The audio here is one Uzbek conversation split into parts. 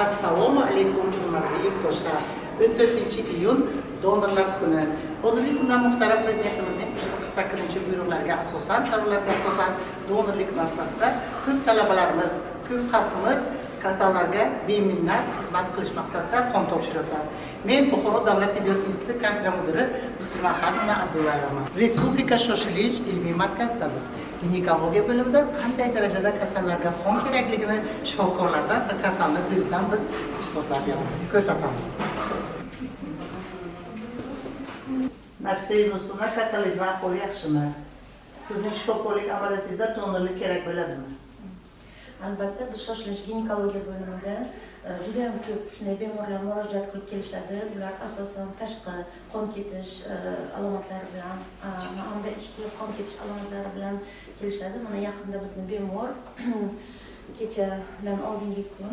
Assalomu alaykum hurmatli yurtdoshlar. 14-iyun donorlar kuni. Hozirgi kunda muhtaram prezidentimizning 348-buyruqlariga asosan, qarorlarga asosan donorlik masalasida ko'p talabalarimiz, ko'p xalqimiz kasallarga beminnat xizmat qilish maqsadida qon topshiryapti. Men Buxoro davlat tibbiyot instituti kafedra mudiri Muslima Xanima Abdullayevaman. Respublika shoshilinch ilmiy markazidamiz. Ginekologiya bo'limida qanday darajada kasallarga qon kerakligini shifokorlardan va kasallik o'zidan biz isbotlab beramiz, ko'rsatamiz. Nafsiy Muslima, kasalingizning ahvoli yaxshimi? Sizning shifokorlik amaliyotingizda donorlik kerak bo'ladimi? Albatta biz shoshilinch ginekologiya bo'limida juda ham ko'p shunday bemorlar murojaat qilib kelishadi. Ular asosan tashqi qon ketish alomatlari bilan hamda ichki qon ketish alomatlari bilan kelishadi. Mana yaqinda bizni bemor kechadan oldingi kun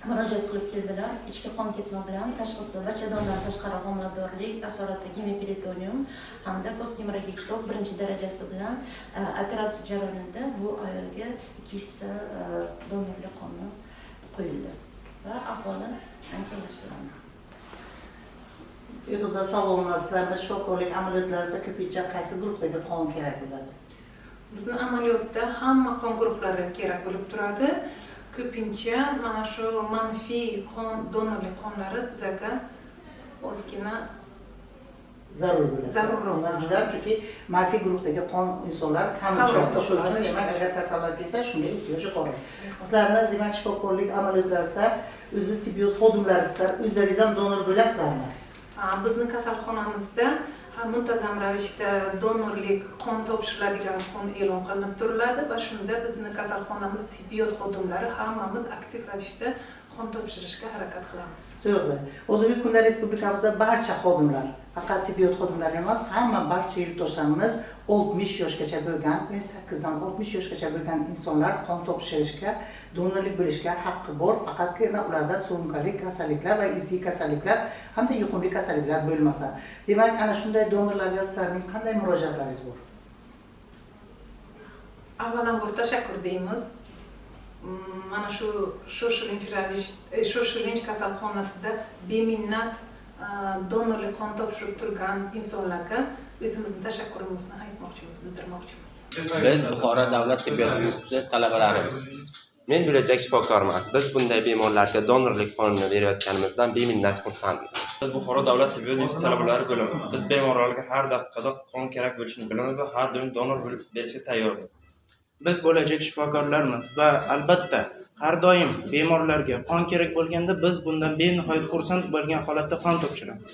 murojaat qilib keldilar. Ichki qon ketma bilan tashxisi bachadondan tashqari homiladorlik, asoratda gemoperitorium hamda postgemoragik shok 1-darajasi bilan operatsiya jarayonida bu ayolga 2 hissa donorlik qonni qo'yildi va ahvoli ancha yaxshilandi. Yuqorida savollaringizda shifokorlik amaliyotlarida ko'pincha qaysi guruhdagi qon kerak bo'ladi? Bizning amaliyotda hamma qon guruhlari kerak bo'lib turadi. Ko'pincha mana shu manfiy qon donorlik qonlari bizga ozgina zarur bo'ladi. Zarurroq. Juda, chunki manfiy guruhdagi qon insonlar kam uchraydi. Shuning uchun demak, agar kasallar kelsa, shunga ehtiyoj yuqori. Sizlarni demak shifokorlik amaliyotlaringizda o'zi tibbiyot xodimlaringizlar o'zlaringiz ham donor bo'lasizlarmi? Bizning kasalxonamizda muntazam ravishda donorlik qon topshiriladigan kun e'lon qilinib turiladi va shunda bizning kasalxonamiz tibbiyot xodimlari hammamiz aktiv ravishda qon topshirishga harakat qilamiz. To'g'ri. Hozirgi kunda respublikamizda barcha xodimlar, faqat tibbiyot xodimlari emas, hamma barcha yurtdoshlarimiz 60 yoshgacha bo'lgan, 18 dan 60 yoshgacha bo'lgan insonlar qon topshirishga, donorlik bo'lishga haqqi bor. Faqatgina ularda surunkali kasalliklar va izsiz kasalliklar hamda yuqumli kasalliklar bo'lmasa. Demak, ana shunday donorlarga sizlarning qanday murojaatlaringiz bor? Avvalambor tashakkur deymiz. Mana shu shoshilinch kasalxonasida beminnat donorlik qon topshirib turgan insonlarga o'zimizning tashakkurimizni aytmoqchimiz, bildirmoqchimiz. Biz Buxoro davlat tibbiyot instituti talabalarimiz. Men bo'lajak shifokorman. Biz bunday bemorlarga donorlik qonini berayotganimizdan beminnat xursandmiz. Biz Buxoro davlat tibbiyot instituti talabalari bo'limi. Biz bemorlarga har daqiqada qon kerak bo'lishini bilamiz va har doim donor bo'lib berishga tayyormiz. Biz bo'lajak shifokorlarmiz va albatta har doim bemorlarga qon kerak bo'lganda biz bundan benihoyat xursand bo'lgan holatda qon topshiramiz.